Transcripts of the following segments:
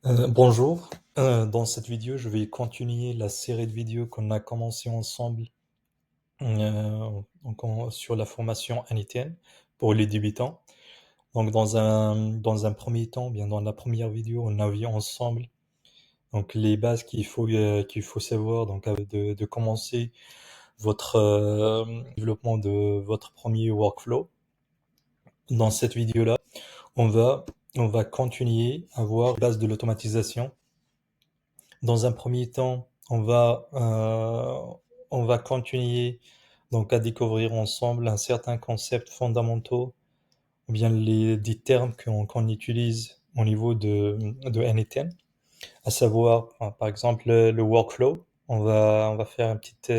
Bonjour. Dans cette vidéo, je vais continuer la série de vidéos qu'on a commencé ensemble sur la formation NITN pour les débutants. Donc, dans un premier temps, bien dans la première vidéo, on a vu ensemble donc les bases qu'il faut savoir donc de commencer votre développement de votre premier workflow. Dans cette vidéo-là, on va on va continuer à voir les bases de l'automatisation. Dans un premier temps, on va continuer donc à découvrir ensemble un certain concept fondamentaux, ou bien des termes qu'on utilise au niveau de NETN, à savoir, par exemple, le workflow. On va faire une petite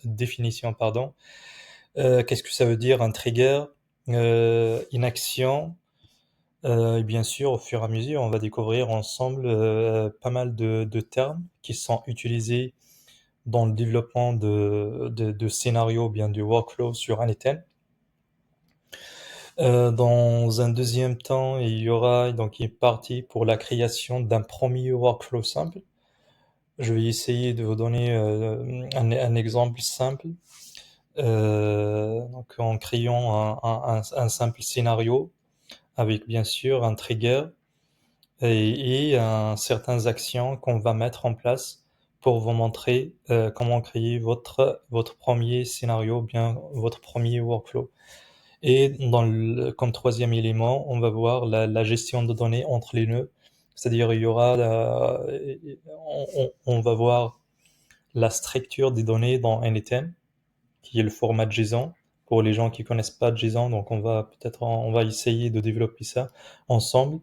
définition, pardon. Qu'est-ce que ça veut dire un trigger, une action, et bien sûr, au fur et à mesure, on va découvrir ensemble pas mal de termes qui sont utilisés dans le développement de scénarios, ou bien du workflow sur un item. Dans un deuxième temps, il y aura donc une partie pour la création d'un premier workflow simple. Je vais essayer de vous donner un exemple simple. Donc en créant un simple scénario avec bien sûr un trigger et certaines actions qu'on va mettre en place pour vous montrer comment créer votre premier scénario, bien votre premier workflow. Et comme troisième élément, on va voir la gestion de données entre les nœuds. C'est-à-dire, il y aura, on va voir la structure des données dans NTN, qui est le format JSON. Pour les gens qui connaissent pas JSON, donc on va essayer de développer ça ensemble.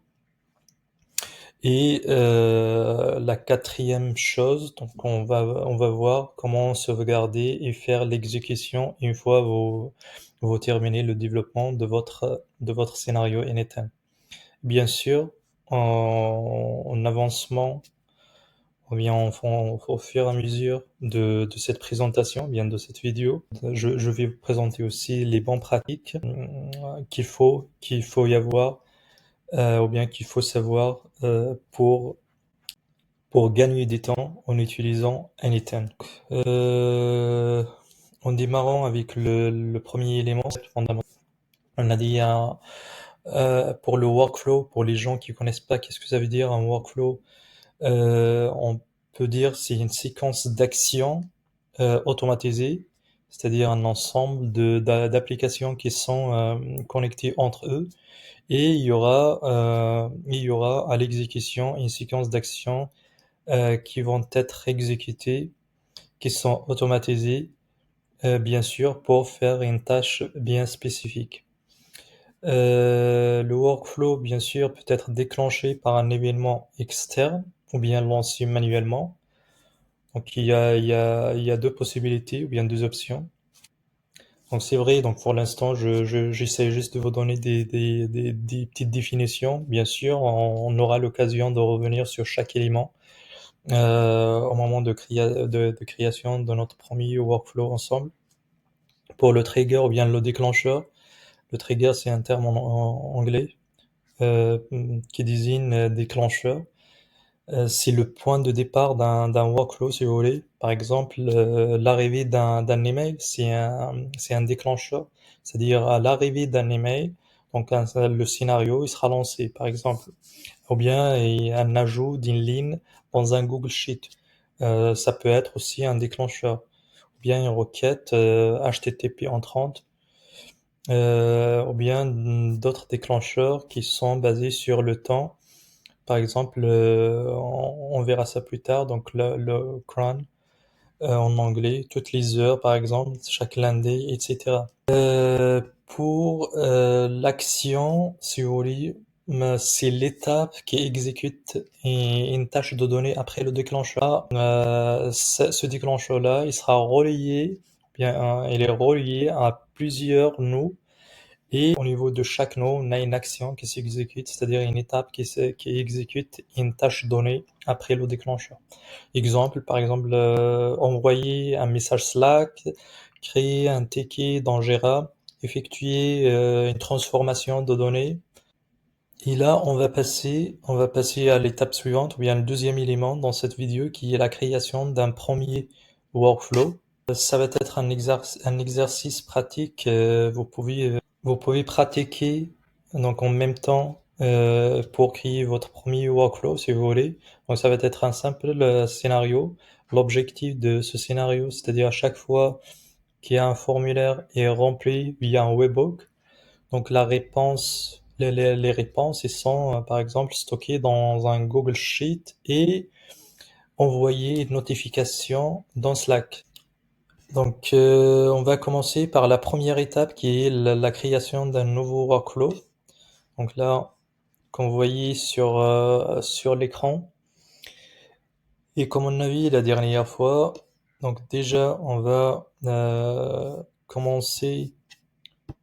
Et la quatrième chose, donc on va voir comment sauvegarder et faire l'exécution une fois vous terminez le développement de votre scénario NetM. Bien sûr, en avancement, ou bien au fur et à mesure de cette présentation, bien de cette vidéo, je vais vous présenter aussi les bonnes pratiques qu'il faut y avoir, ou bien qu'il faut savoir pour gagner du temps en utilisant Anytime. En démarrant avec le premier élément, c'est fondamental. On a dit pour le workflow, pour les gens qui connaissent pas, qu'est-ce que ça veut dire un workflow? On peut dire c'est une séquence d'actions automatisées, c'est-à-dire un ensemble d'applications qui sont connectées entre eux, et il y aura à l'exécution une séquence d'actions qui vont être exécutés, qui sont automatisés, bien sûr, pour faire une tâche bien spécifique. Le workflow, bien sûr, peut être déclenché par un événement externe ou bien lancé manuellement. Donc il y a deux possibilités ou bien deux options. Donc c'est vrai, donc pour l'instant, j'essaie juste de vous donner des petites définitions. Bien sûr, on aura l'occasion de revenir sur chaque élément au moment de création de notre premier workflow ensemble. Pour le trigger ou bien le déclencheur, le trigger c'est un terme en anglais euh, qui désigne déclencheur. C'est le point de départ d'un workflow, si vous voulez. Par exemple, l'arrivée d'un email, c'est un déclencheur. C'est-à-dire à l'arrivée d'un email, donc le scénario il sera lancé, par exemple. Ou bien un ajout d'une ligne dans un Google Sheet. Ça peut être aussi un déclencheur. Ou bien une requête HTTP entrante. Ou bien d'autres déclencheurs qui sont basés sur le temps. Par exemple, on verra ça plus tard, donc le cron en anglais, toutes les heures par exemple, chaque lundi, etc. Pour l'action, si vous voulez, c'est l'étape qui exécute une tâche de données après le déclencheur. Ce déclencheur-là, il sera relayé, bien, il est relié à plusieurs nœuds. Et au niveau de chaque nœud, on a une action qui s'exécute, c'est-à-dire une étape qui exécute une tâche donnée après le déclencheur. Exemple, par exemple, envoyer un message Slack, créer un ticket dans Jira, effectuer une transformation de données, Et là, on va passer à l'étape suivante, ou bien le deuxième élément dans cette vidéo, qui est la création d'un premier workflow. Ça va être un exercice pratique. Vous pouvez pratiquer donc en même temps pour créer votre premier workflow si vous voulez. Donc ça va être un simple scénario. L'objectif de ce scénario, c'est-à-dire à chaque fois qu'il y a un formulaire est rempli via un webhook, donc la réponse, les réponses, ils sont par exemple stockées dans un Google Sheet et envoyer une notification dans Slack. Donc, on va commencer par la première étape qui est la création d'un nouveau workflow. Donc là, comme vous voyez sur l'écran, et comme on a vu la dernière fois, donc déjà, on va commencer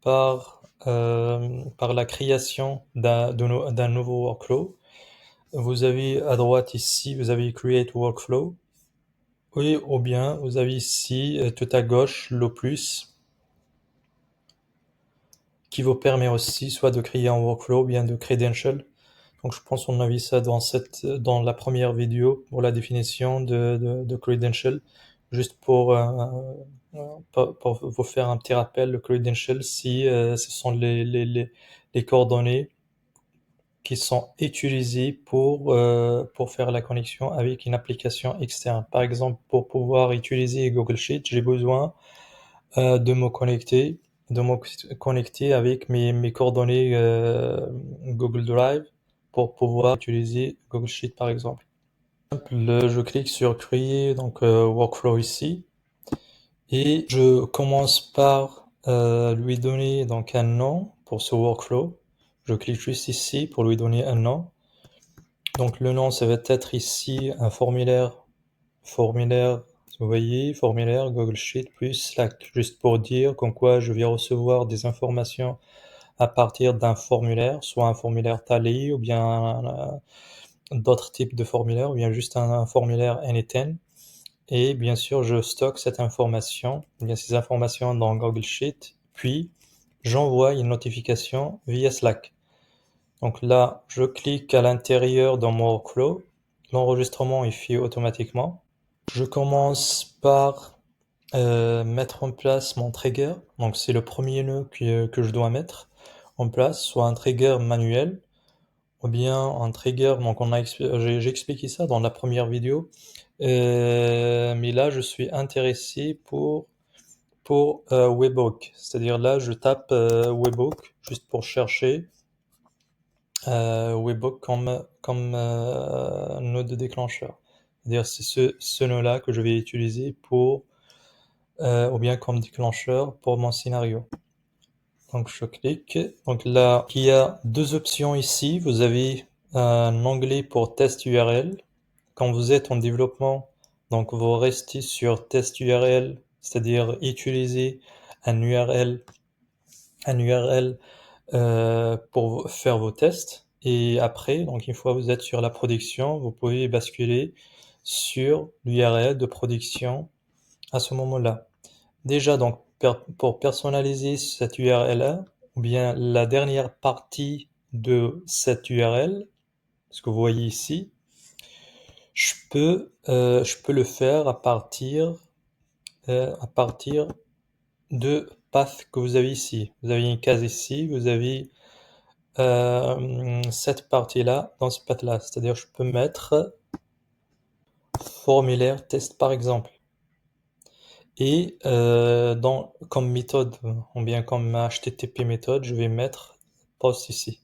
par la création d'un nouveau workflow. Vous avez à droite ici, vous avez Create Workflow. Oui, ou bien vous avez ici tout à gauche le plus qui vous permet aussi soit de créer un workflow ou bien de credential. Donc je pense qu'on a vu ça dans la première vidéo pour la définition de credential. Juste pour vous faire un petit rappel, le credential, si ce sont les coordonnées qui sont utilisées pour faire la connexion avec une application externe. Par exemple, pour pouvoir utiliser Google Sheet, j'ai besoin de me connecter avec mes coordonnées Google Drive pour pouvoir utiliser Google Sheet par exemple. Je clique sur créer donc workflow ici et je commence par lui donner donc un nom pour ce workflow. Je clique juste ici pour lui donner un nom. Donc le nom, ça va être ici un formulaire, vous voyez, formulaire Google Sheet plus Slack, juste pour dire comme quoi je vais recevoir des informations à partir d'un formulaire, soit un formulaire Tally ou bien d'autres types de formulaires, ou bien juste un formulaire N10. Et bien sûr, je stocke cette information, bien ces informations dans Google Sheet, puis j'envoie une notification via Slack. Donc là, je clique à l'intérieur dans mon workflow. L'enregistrement est fait automatiquement. Je commence par mettre en place mon trigger. Donc c'est le premier nœud que je dois mettre en place, soit un trigger manuel ou bien un trigger. Donc j'ai expliqué ça dans la première vidéo. Mais là, je suis intéressé pour Webhook. C'est-à-dire là, je tape Webhook juste pour chercher Webhook comme nœud de déclencheur. C'est-à-dire c'est ce nœud-là que je vais utiliser ou bien comme déclencheur pour mon scénario. Donc je clique. Donc là, il y a deux options ici. Vous avez un onglet pour test URL. Quand vous êtes en développement, donc vous restez sur test URL, c'est-à-dire utiliser un URL, un URL pour faire vos tests. Et après, donc une fois que vous êtes sur la production, vous pouvez basculer sur l'URL de production à ce moment-là. Déjà, donc, pour personnaliser cette URL-là, ou bien la dernière partie de cette URL, ce que vous voyez ici, je peux le faire à partir de path que vous avez ici. Vous avez une case ici, vous avez cette partie-là dans ce path-là. C'est-à-dire, je peux mettre formulaire test par exemple. Et comme méthode, ou bien comme HTTP méthode, je vais mettre post ici.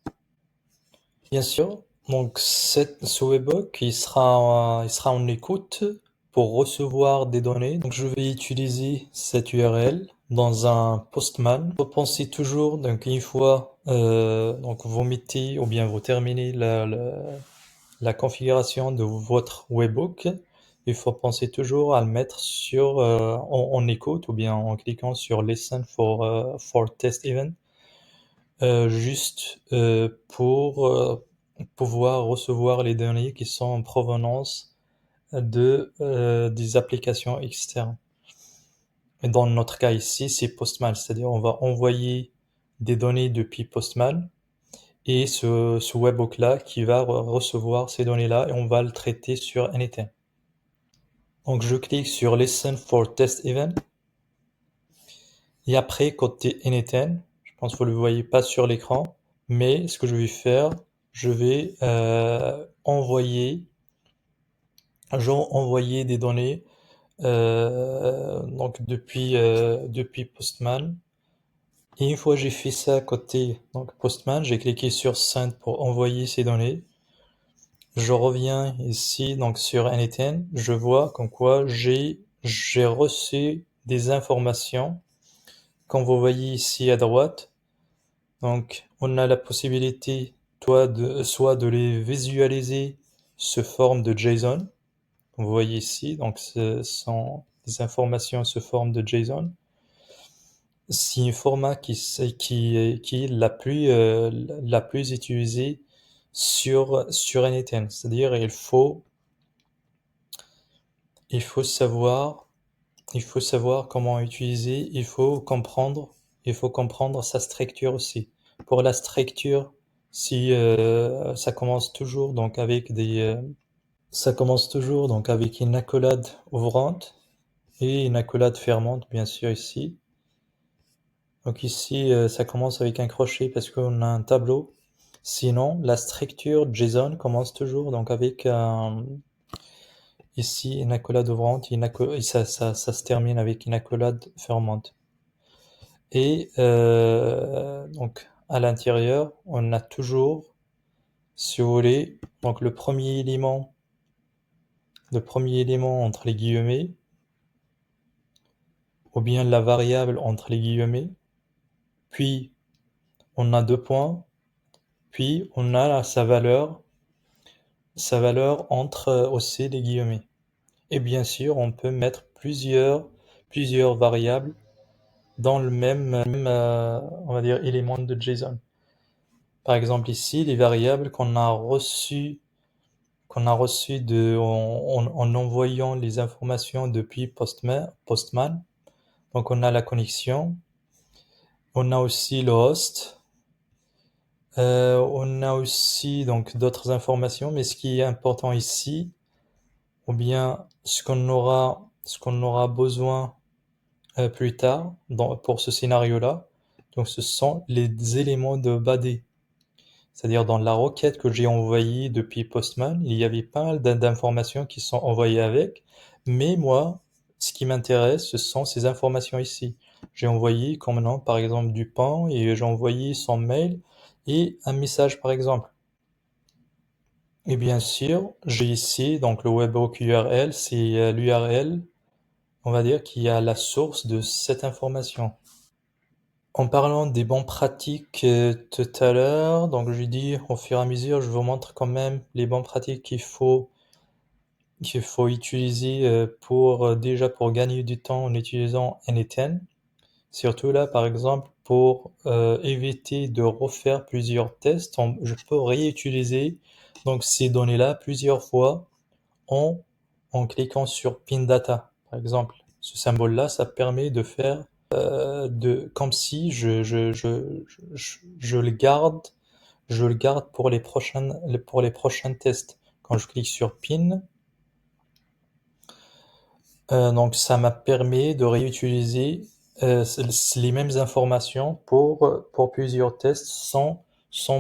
Bien sûr, donc ce webhook, il sera en écoute pour recevoir des données. Donc je vais utiliser cette URL dans un Postman. Vous pensez toujours, donc une fois donc vous mettez ou bien vous terminez la configuration de votre webhook, il faut penser toujours à le mettre en écoute ou bien en cliquant sur Listen for Test Event, juste pour pouvoir recevoir les données qui sont en provenance des applications externes. Et dans notre cas ici, c'est Postman, c'est-à-dire on va envoyer des données depuis Postman et ce webhook-là qui va recevoir ces données-là et on va le traiter sur Anything. Donc je clique sur Listen for Test Event. Et après, côté Anything, je pense que vous ne le voyez pas sur l'écran, mais ce que je vais faire, je vais envoyer des données donc depuis Postman. Et une fois que j'ai fait ça côté donc Postman, j'ai cliqué sur Send pour envoyer ces données. Je reviens ici donc sur Anything, je vois comme quoi j'ai reçu des informations. Comme vous voyez ici à droite, donc on a la possibilité soit de les visualiser sous forme de JSON. Vous voyez ici, donc ce sont des informations sous forme de JSON. C'est un format qui est la plus utilisée sur Anything. C'est-à-dire il faut savoir comment utiliser, il faut comprendre sa structure aussi. Pour la structure, si ça commence toujours donc avec une accolade ouvrante et une accolade fermante, bien sûr ici. Donc ici, ça commence avec un crochet parce qu'on a un tableau. Sinon, la structure JSON commence toujours donc avec ici une accolade ouvrante et ça se termine avec une accolade fermante. Et donc à l'intérieur, on a toujours, si vous voulez, donc le premier élément entre les guillemets, ou bien la variable entre les guillemets, puis on a 2 points, puis on a sa valeur entre aussi les guillemets. Et bien sûr, on peut mettre plusieurs variables dans le même on va dire, élément de JSON. Par exemple ici, les variables qu'on a reçues en envoyant les informations depuis Postman. Donc on a la connexion, on a aussi le host, on a aussi donc d'autres informations, mais ce qui est important ici, ou bien ce qu'on aura besoin plus tard pour ce scénario-là, donc ce sont les éléments de body. C'est-à-dire dans la requête que j'ai envoyée depuis Postman, il y avait pas mal d'informations qui sont envoyées avec, mais moi, ce qui m'intéresse, ce sont ces informations ici. J'ai envoyé comme nom, par exemple, Dupont, et j'ai envoyé son mail et un message, par exemple. Et bien sûr, j'ai ici donc le webhook URL, c'est l'URL, on va dire, qui a la source de cette information. En parlant des bonnes pratiques tout à l'heure, donc je dis au fur et à mesure, je vous montre quand même les bonnes pratiques qu'il faut utiliser déjà pour gagner du temps en utilisant Anything. Surtout là, par exemple, pour éviter de refaire plusieurs tests, je peux réutiliser donc ces données-là plusieurs fois en, en cliquant sur Pin Data, par exemple. Ce symbole-là, ça permet de faire comme si je le garde pour les prochains tests. Quand je clique sur Pin, donc ça m'a permis de réutiliser les mêmes informations pour plusieurs tests sans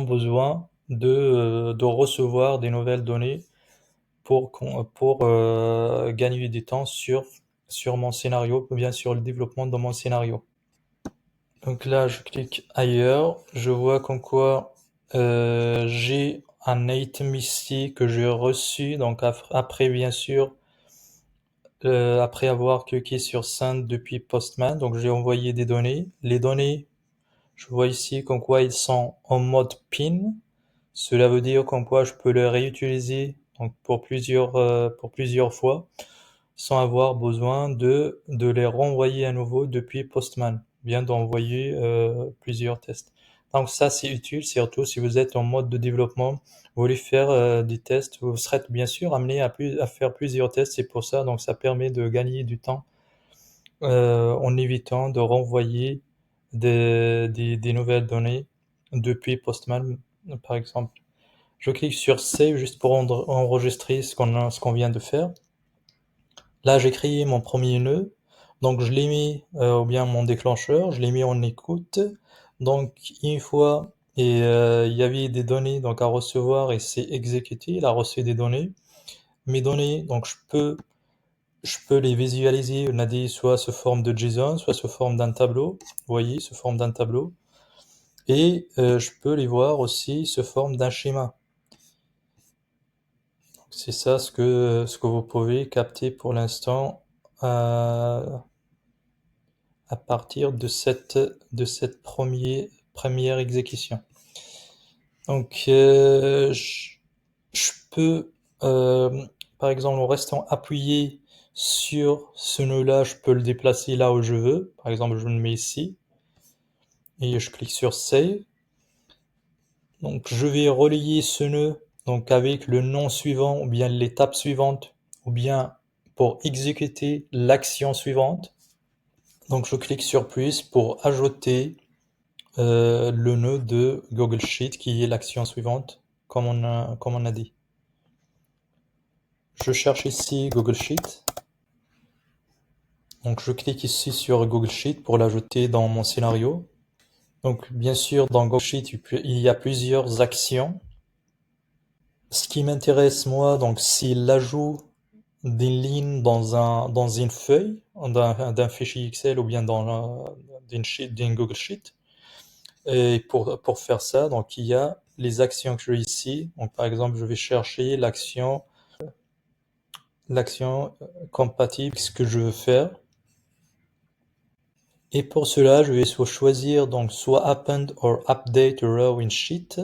besoin de recevoir des nouvelles données pour gagner du temps sur mon scénario, ou bien sur le développement de mon scénario. Donc là, je clique ailleurs, je vois comme quoi j'ai un item ici que j'ai reçu, donc après bien sûr, après avoir cliqué sur Send depuis Postman, donc j'ai envoyé des données. Les données, je vois ici comme quoi ils sont en mode PIN, cela veut dire comme quoi je peux les réutiliser donc pour plusieurs fois sans avoir besoin de les renvoyer à nouveau depuis Postman, bien d'envoyer plusieurs tests. Donc ça, c'est utile, surtout si vous êtes en mode de développement, vous voulez faire des tests, vous serez bien sûr amené à faire plusieurs tests, c'est pour ça, donc ça permet de gagner du temps en évitant de renvoyer des nouvelles données depuis Postman par exemple. Je clique sur Save juste pour enregistrer ce qu'on vient de faire. Là, j'ai créé mon premier nœud, donc je l'ai mis, ou bien mon déclencheur, je l'ai mis en écoute. Donc une fois, et il y avait des données donc à recevoir et c'est exécuté, il a reçu des données. Mes données, donc je peux les visualiser, on a dit soit sous forme de JSON, soit sous forme d'un tableau. Vous voyez, sous forme d'un tableau. Et je peux les voir aussi sous forme d'un schéma. C'est ça ce que vous pouvez capter pour l'instant à partir de cette première exécution. Donc, je peux, par exemple, en restant appuyé sur ce nœud-là, je peux le déplacer là où je veux. Par exemple, je le mets ici et je clique sur Save. Donc, je vais relier ce nœud donc avec le nom suivant ou bien l'étape suivante ou bien pour exécuter l'action suivante. Donc, je clique sur plus pour ajouter le nœud de Google Sheet qui est l'action suivante, comme on a dit. Je cherche ici Google Sheet. Donc, je clique ici sur Google Sheet pour l'ajouter dans mon scénario. Donc, bien sûr, dans Google Sheet, il y a plusieurs actions. Ce qui m'intéresse, moi, donc, c'est l'ajout d'une ligne dans une feuille, d'un fichier Excel ou bien d'une Google Sheet. Et pour faire ça, donc, il y a les actions que j'ai ici. Donc, par exemple, je vais chercher l'action compatible avec ce que je veux faire. Et pour cela, je vais choisir donc soit Append or Update a Row in Sheet.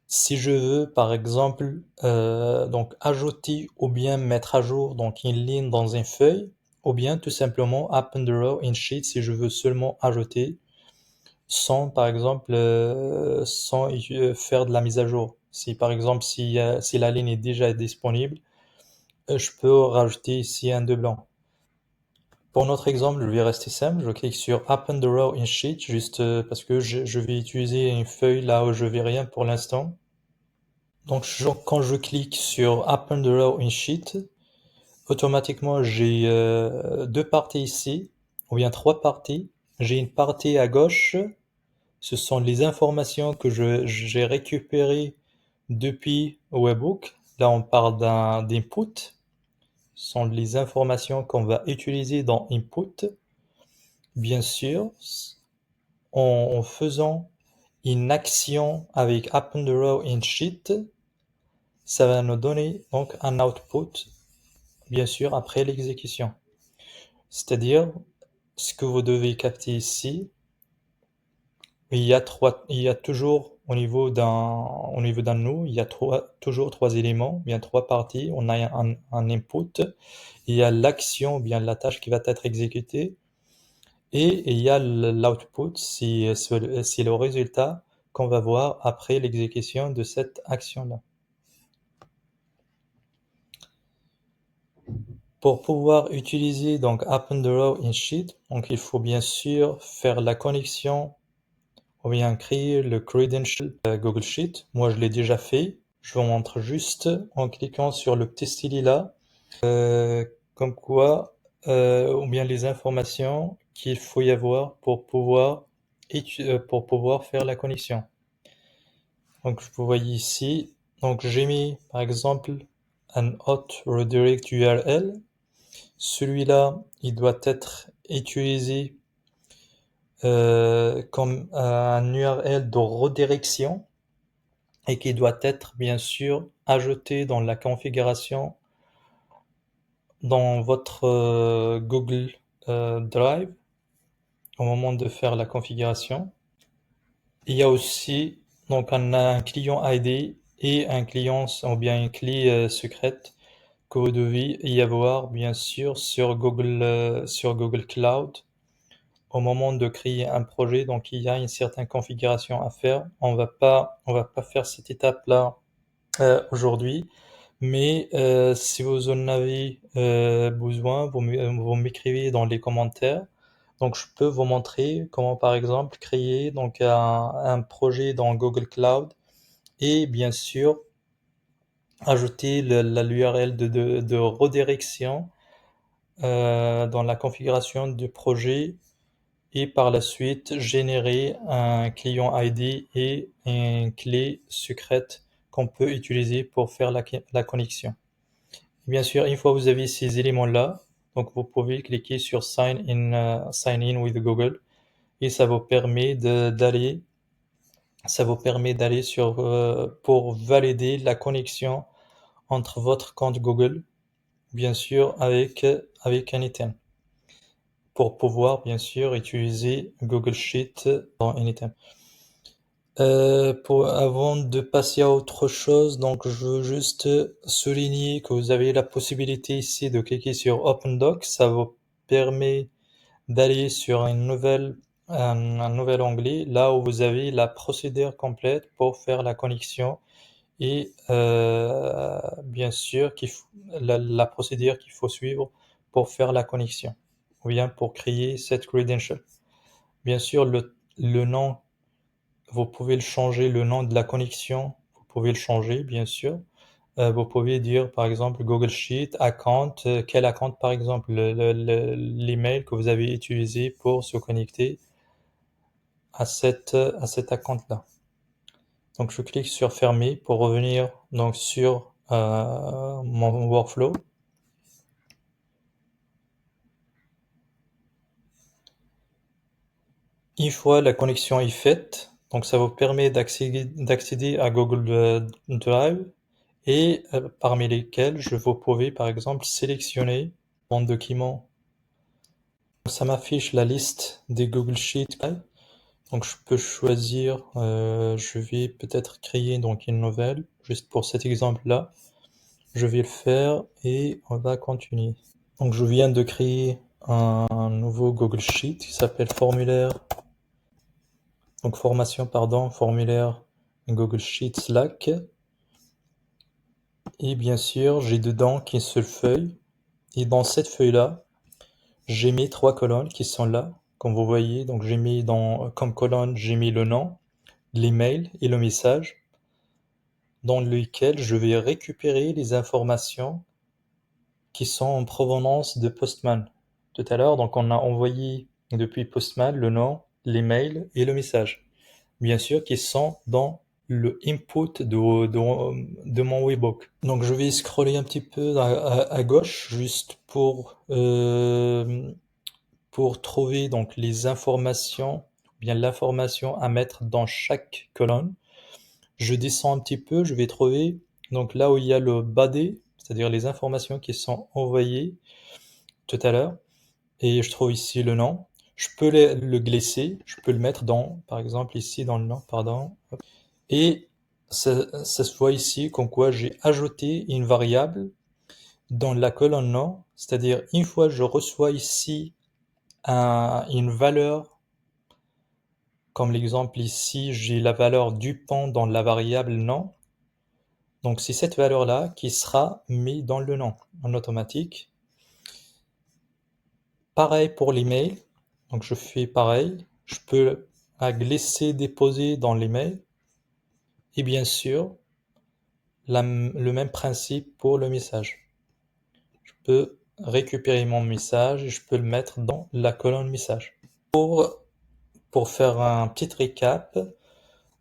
Si je veux, par exemple, donc ajouter ou bien mettre à jour donc une ligne dans une feuille, ou bien tout simplement Append a Row in Sheet si je veux seulement ajouter, sans par exemple sans faire de la mise à jour. Si par exemple si la ligne est déjà disponible, je peux rajouter ici un de blanc. Pour notre exemple, je vais rester simple. Je clique sur Append a Row in Sheet juste parce que je vais utiliser une feuille là où je vais rien pour l'instant. Donc quand je clique sur Append a Row in Sheet, automatiquement j'ai deux parties ici, ou bien trois parties. J'ai une partie à gauche, ce sont les informations que j'ai récupérées depuis Webhook. Là, on parle d'input. Ce sont les informations qu'on va utiliser dans input. Bien sûr, en faisant une action avec Append a Row in Sheet, ça va nous donner donc un output, bien sûr, après l'exécution. C'est-à-dire, ce que vous devez capter ici, il y a toujours au niveau d'un nœud, il y a toujours trois éléments, bien trois parties. On a un input, il y a l'action, bien la tâche qui va être exécutée, et il y a l'output, c'est le résultat qu'on va voir après l'exécution de cette action-là. Pour pouvoir utiliser donc Append a Row in Sheet, donc il faut bien sûr faire la connexion ou bien créer le credential Google Sheet. Moi, je l'ai déjà fait. Je vous montre juste en cliquant sur le petit stylet là, comme quoi, ou bien les informations qu'il faut y avoir pour pouvoir faire la connexion. Donc, vous voyez ici, donc j'ai mis par exemple un hot redirect URL. Celui-là, il doit être utilisé comme un URL de redirection et qui doit être bien sûr ajouté dans la configuration dans votre Google Drive au moment de faire la configuration. Il y a aussi donc un client ID et un client ou bien une clé secrète que vous devez y avoir bien sûr sur Google Cloud au moment de créer un projet. Donc il y a une certaine configuration à faire. On va pas faire cette étape-là aujourd'hui, mais si vous en avez besoin, vous m'écrivez dans les commentaires Donc, je peux vous montrer comment, par exemple, créer donc un projet dans Google Cloud et bien sûr ajouter l'URL de redirection dans la configuration du projet et par la suite générer un client ID et une clé secrète qu'on peut utiliser pour faire la connexion. Bien sûr, une fois que vous avez ces éléments-là, donc vous pouvez cliquer sur Sign in with Google et ça vous permet d'aller pour valider la connexion entre votre compte Google, bien sûr, avec un item, pour pouvoir, bien sûr, utiliser Google Sheet dans un item. Avant de passer à autre chose, donc je veux juste souligner que vous avez la possibilité ici de cliquer sur Open Doc. Ça vous permet d'aller sur un nouvel onglet, là où vous avez la procédure complète pour faire la connexion et bien sûr la procédure qu'il faut suivre pour faire la connexion ou bien pour créer cette credential. Bien sûr, le nom, vous pouvez le changer, le nom de la connexion, vous pouvez le changer, bien sûr. Vous pouvez dire, par exemple, Google Sheet, account, quel account, par exemple, l'email que vous avez utilisé pour se connecter à cet account-là. Donc, je clique sur fermer pour revenir donc sur mon workflow. Une fois la connexion est faite, donc ça vous permet d'accéder à Google Drive et parmi lesquels vous pouvez par exemple sélectionner mon document. Ça m'affiche la liste des Google Sheets. Donc je peux choisir, je vais peut-être créer donc une nouvelle, juste pour cet exemple-là. Je vais le faire et on va continuer. Donc je viens de créer un nouveau Google Sheet qui s'appelle formulaire Google Sheet Slack. Et bien sûr, j'ai dedans qu'une seule feuille. Et dans cette feuille-là, j'ai mis 3 colonnes qui sont là, comme vous voyez. Donc j'ai mis comme colonne, j'ai mis le nom, l'email et le message, dans lequel je vais récupérer les informations qui sont en provenance de Postman. Tout à l'heure, donc on a envoyé depuis Postman le nom, l'email et le message. Bien sûr, qui sont dans le input de mon webhook. Donc je vais scroller un petit peu à gauche juste pour trouver donc les informations, bien l'information à mettre dans chaque colonne. Je descends un petit peu, je vais trouver donc là où il y a le body, c'est-à-dire les informations qui sont envoyées tout à l'heure, et je trouve ici le nom. Je peux le glisser, je peux le mettre par exemple ici dans le nom, pardon. Et ça se voit ici comme quoi j'ai ajouté une variable dans la colonne nom, c'est-à-dire une fois je reçois ici une valeur, comme l'exemple ici, j'ai la valeur du pont dans la variable nom. Donc c'est cette valeur-là qui sera mise dans le nom en automatique. Pareil pour l'email. Donc je fais pareil. Je peux glisser, déposer dans l'email. Et bien sûr, le même principe pour le message. Je peux récupérer mon message et je peux le mettre dans la colonne message. Pour faire un petit récap,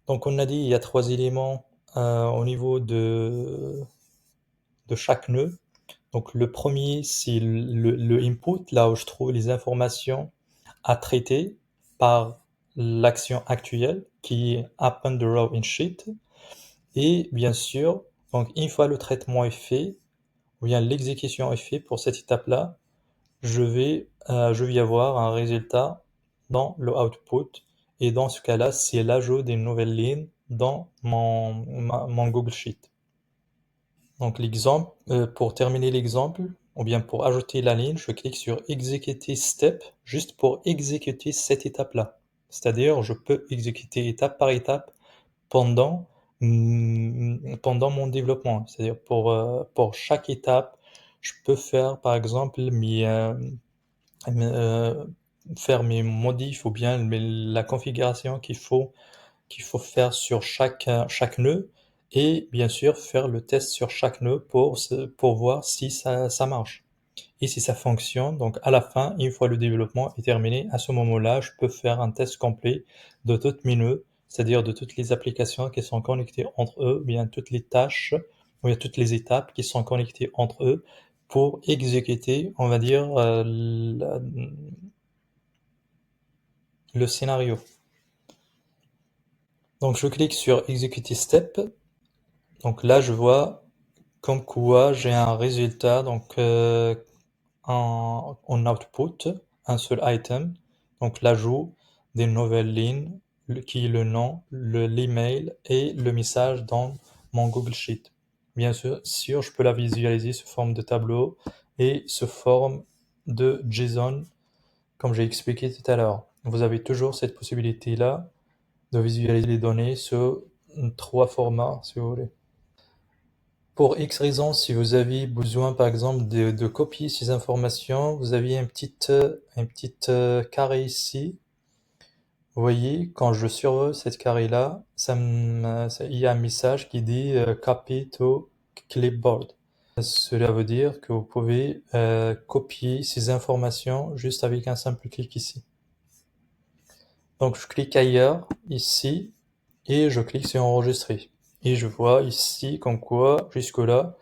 donc on a dit il y a 3 éléments au niveau de chaque nœud. Donc le premier, c'est le input, là où je trouve les informations à traiter par l'action actuelle qui est append the row in sheet. Et bien sûr, donc une fois le traitement est fait, ou bien l'exécution est faite pour cette étape-là, je vais avoir un résultat dans le output. Et dans ce cas-là, c'est l'ajout d'une nouvelle ligne dans mon Google Sheet. Donc l'exemple, pour terminer l'exemple, ou bien pour ajouter la ligne, je clique sur exécuter step, juste pour exécuter cette étape-là. C'est-à-dire, je peux exécuter étape par étape pendant mon développement. C'est-à-dire, pour chaque étape, je peux faire, par exemple, faire mes modifs ou bien la configuration qu'il faut faire sur chaque nœud et bien sûr faire le test sur chaque nœud pour voir si ça marche et si ça fonctionne. Donc à la fin, une fois le développement est terminé, à ce moment-là, je peux faire un test complet de toutes mes nœuds, c'est-à-dire de toutes les applications qui sont connectées entre eux, bien toutes les tâches, ou bien toutes les étapes qui sont connectées entre eux pour exécuter, on va dire, le scénario. Donc je clique sur Execute Step. Donc là, je vois comme quoi j'ai un résultat donc en output, un seul item, donc l'ajout des nouvelles lignes, qui est le nom, l'email et le message dans mon Google Sheet. Bien sûr, je peux la visualiser sous forme de tableau et sous forme de JSON, comme j'ai expliqué tout à l'heure. Vous avez toujours cette possibilité-là de visualiser les données sur trois formats, si vous voulez. Pour X raison, si vous avez besoin, par exemple, de copier ces informations, vous avez un petit carré ici. Vous voyez, quand je survole cette carré-là, il y a un message qui dit Copy to clipboard. Cela veut dire que vous pouvez copier ces informations juste avec un simple clic ici. Donc je clique ailleurs, ici, et je clique sur enregistrer. Et je vois ici comme quoi, jusque-là,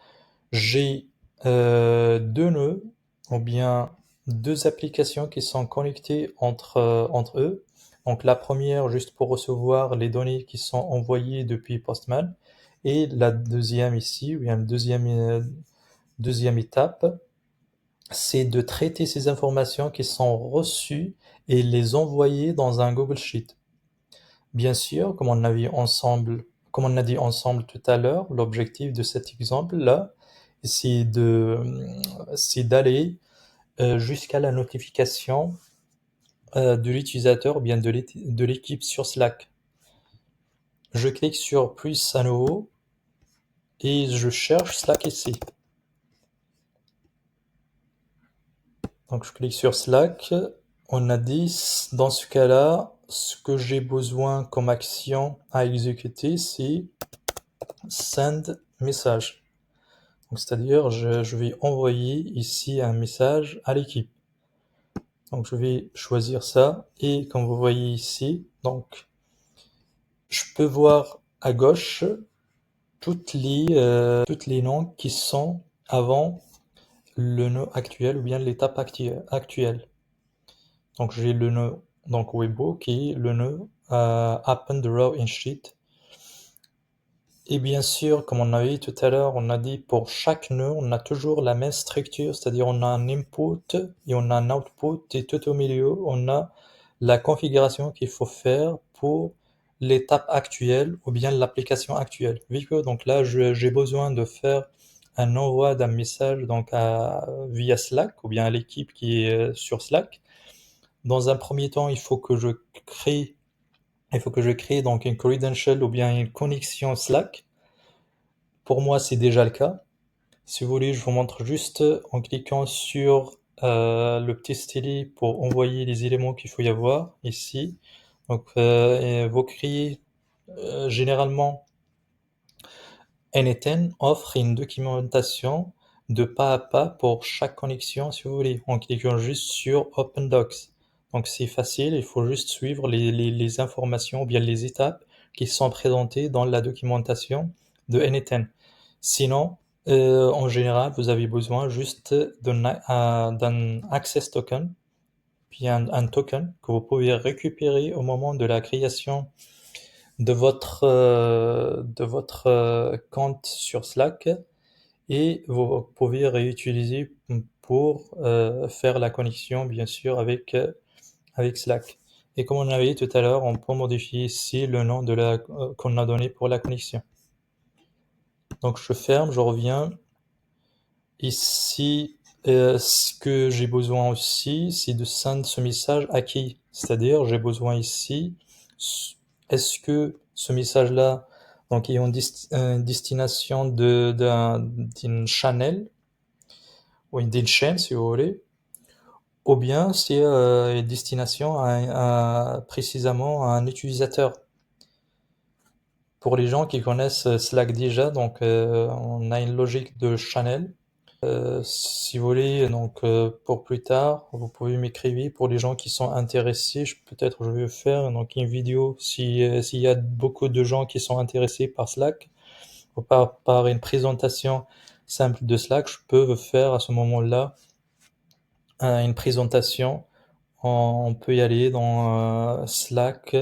j'ai deux nœuds, ou bien deux applications qui sont connectées entre eux. Donc la première, juste pour recevoir les données qui sont envoyées depuis Postman, et la deuxième ici, ou bien la deuxième étape, c'est de traiter ces informations qui sont reçues et les envoyer dans un Google Sheet. Bien sûr, comme on a dit ensemble tout à l'heure, l'objectif de cet exemple-là, c'est c'est d'aller jusqu'à la notification de l'utilisateur ou bien de l'équipe sur Slack. Je clique sur plus à nouveau et je cherche Slack ici. Donc je clique sur Slack. On a dit, dans ce cas-là, ce que j'ai besoin comme action à exécuter, c'est send message. Donc, c'est-à-dire, je vais envoyer ici un message à l'équipe. Donc, je vais choisir ça. Et comme vous voyez ici, donc, je peux voir à gauche toutes les noms qui sont avant le nœud actuel ou bien l'étape actuelle. Donc, j'ai le nœud donc Weibo qui est le nœud Append Row in Sheet. Et bien sûr, comme on avait dit tout à l'heure, on a dit pour chaque nœud, on a toujours la même structure, c'est-à-dire on a un input et on a un output et tout au milieu, on a la configuration qu'il faut faire pour l'étape actuelle ou bien l'application actuelle. Vu que donc là, j'ai besoin de faire un envoi d'un message donc via Slack ou bien à l'équipe qui est sur Slack. Dans un premier temps, il faut que je crée donc une credential ou bien une connexion Slack. Pour moi, c'est déjà le cas. Si vous voulez, je vous montre juste en cliquant sur le petit stylet pour envoyer les éléments qu'il faut y avoir ici. Donc, et vous créez généralement N10 offre une documentation de pas à pas pour chaque connexion, si vous voulez, en cliquant juste sur Open Docs. Donc, c'est facile, il faut juste suivre les informations ou bien les étapes qui sont présentées dans la documentation de N10. Sinon, en général, vous avez besoin juste d'un access token, puis un token que vous pouvez récupérer au moment de la création de votre compte sur Slack et vous pouvez réutiliser pour faire la connexion, bien sûr, avec Slack. Et comme on avait dit tout à l'heure, on peut modifier ici le nom qu'on a donné pour la connexion. Donc je ferme, je reviens. Ici, ce que j'ai besoin aussi, c'est de send ce message à qui? C'est-à-dire, j'ai besoin ici, est-ce que ce message-là, donc, est en destination d'une channel, ou d'une chaîne, si vous voulez, ou bien c'est destination précisément à un utilisateur. Pour les gens qui connaissent Slack déjà, donc on a une logique de channel. Si vous voulez, donc pour plus tard, vous pouvez m'écrire pour les gens qui sont intéressés. Peut-être je vais faire donc une vidéo si s'il y a beaucoup de gens qui sont intéressés par Slack ou par une présentation simple de Slack, je peux vous faire à ce moment-là une présentation. On peut y aller dans Slack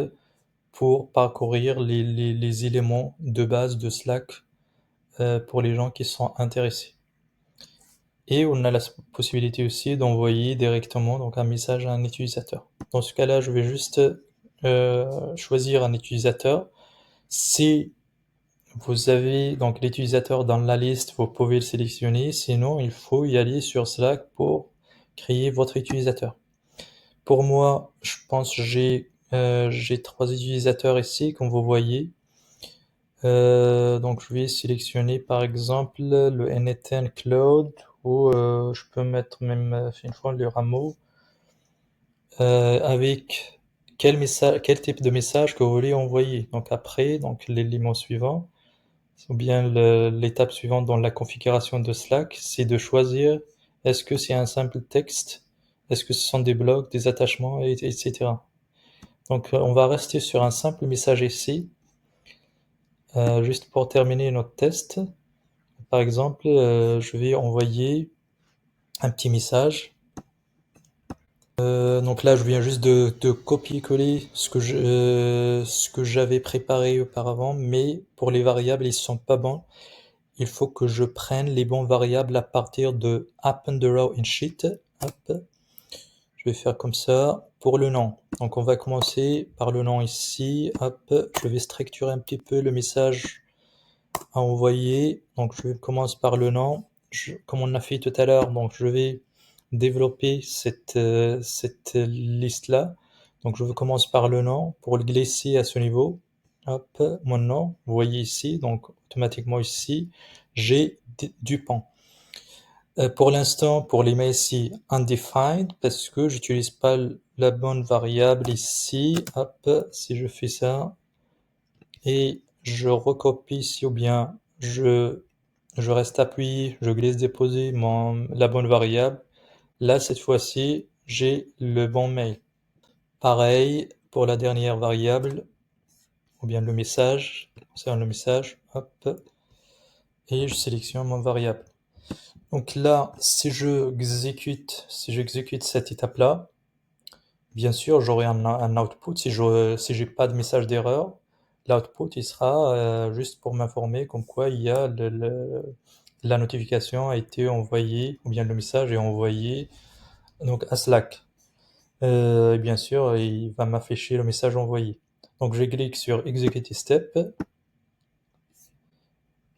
pour parcourir les éléments de base de Slack pour les gens qui sont intéressés. Et on a la possibilité aussi d'envoyer directement donc un message à un utilisateur. Dans ce cas-là, je vais juste choisir un utilisateur. Si vous avez donc l'utilisateur dans la liste, vous pouvez le sélectionner. Sinon, il faut y aller sur Slack pour créer votre utilisateur. Pour moi, je pense que j'ai 3 utilisateurs ici, comme vous voyez. Donc je vais sélectionner par exemple le N10 Cloud ou je peux mettre même une fois le rameau avec quel type de message que vous voulez envoyer. Donc après, donc l'élément suivant, ou bien l'étape suivante dans la configuration de Slack, c'est de choisir est-ce que c'est un simple texte, est-ce que ce sont des blocs, des attachements, etc. Donc on va rester sur un simple message ici, juste pour terminer notre test. Par exemple, je vais envoyer un petit message. Donc là, je viens juste de copier-coller ce que j'avais préparé auparavant, mais pour les variables, ils sont pas bons. Il faut que je prenne les bons variables à partir de Append Row in Sheet. Hop. Je vais faire comme ça pour le nom. Donc on va commencer par le nom ici. Hop. Je vais structurer un petit peu le message à envoyer. Donc je commence par le nom. Comme on a fait tout à l'heure, donc je vais développer cette liste-là. Donc je commence par le nom pour le glisser à ce niveau. Hop, mon nom, vous voyez ici, donc automatiquement ici, j'ai Dupont. Pour l'instant, pour les mails ici, undefined, parce que j'utilise pas la bonne variable ici. Hop, si je fais ça, et je recopie ici, ou bien je reste appuyé, je glisse déposer la bonne variable. Là, cette fois-ci, j'ai le bon mail. Pareil pour la dernière variable, ou bien le message, c'est le message, hop, et je sélectionne mon variable. Donc là, si j'exécute cette étape-là, bien sûr, j'aurai un output. Si j'ai pas de message d'erreur, l'output, il sera juste pour m'informer comme quoi il y a la notification a été envoyée, ou bien le message est envoyé donc à Slack. Et bien sûr, il va m'afficher le message envoyé. Donc je clique sur Execute Step.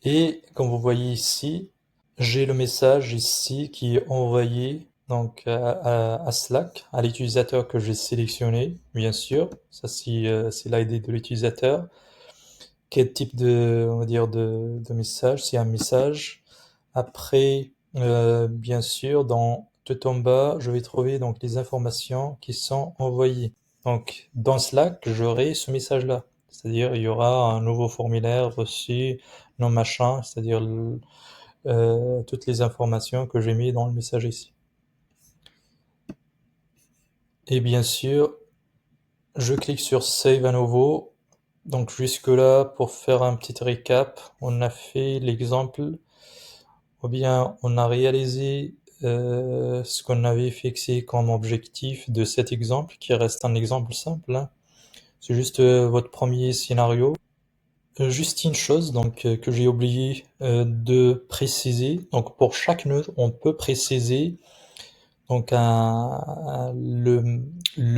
Et comme vous voyez ici, j'ai le message ici qui est envoyé donc à Slack, à l'utilisateur que j'ai sélectionné, bien sûr. Ça, c'est l'ID de l'utilisateur. Quel type on va dire, de message? C'est un message. Après, bien sûr, tout en bas, je vais trouver donc les informations qui sont envoyées. Donc, dans Slack, j'aurai ce message-là. C'est-à-dire, il y aura un nouveau formulaire reçu, non machin, c'est-à-dire toutes les informations que j'ai mis dans le message ici. Et bien sûr, je clique sur Save à nouveau. Donc jusque-là, pour faire un petit récap, on a fait l'exemple, ou bien on a réalisé ce qu'on avait fixé comme objectif de cet exemple, qui reste un exemple simple, hein. C'est juste votre premier scénario. Juste une chose donc que j'ai oublié de préciser. Donc pour chaque nœud, on peut préciser donc le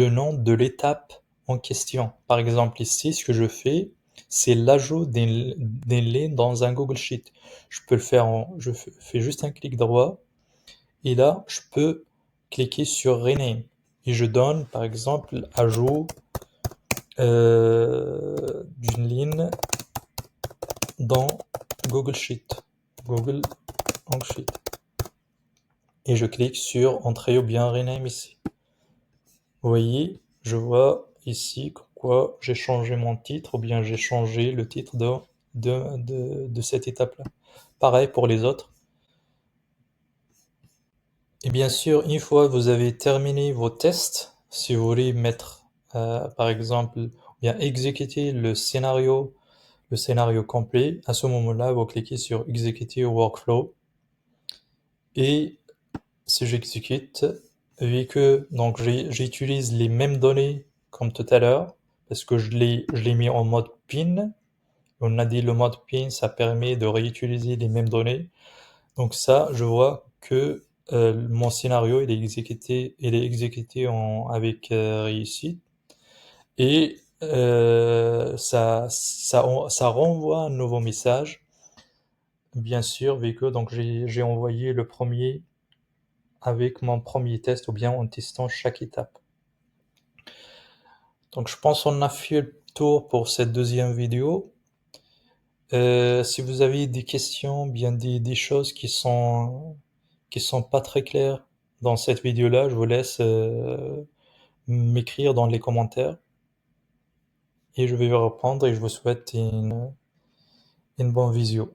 nom de l'étape en question. Par exemple ici, ce que je fais, c'est l'ajout d'un lien dans un Google Sheet. Je peux le faire je fais juste un clic droit et là, je peux cliquer sur Rename et je donne par exemple ajout d'une ligne dans Google Sheet. Google Sheet. Et je clique sur Entrée ou bien Rename ici. Vous voyez, je vois ici quoi j'ai changé mon titre ou bien j'ai changé le titre de cette étape-là. Pareil pour les autres. Et bien sûr, une fois que vous avez terminé vos tests, si vous voulez mettre, par exemple, ou bien exécuter le scénario complet, à ce moment-là, vous cliquez sur Exécuter workflow et si j'exécute, vu que donc j'utilise les mêmes données comme tout à l'heure, parce que je l'ai mis en mode PIN. On a dit le mode PIN, ça permet de réutiliser les mêmes données. Donc ça, je vois que mon scénario il est exécuté avec réussite et ça renvoie un nouveau message. Bien sûr, vu que donc j'ai envoyé le premier avec mon premier test ou bien en testant chaque étape. Donc je pense qu'on a fait le tour pour cette deuxième vidéo. Si vous avez des questions, bien des choses qui sont pas très claires dans cette vidéo-là, je vous laisse m'écrire dans les commentaires et je vais vous répondre et je vous souhaite une bonne visio.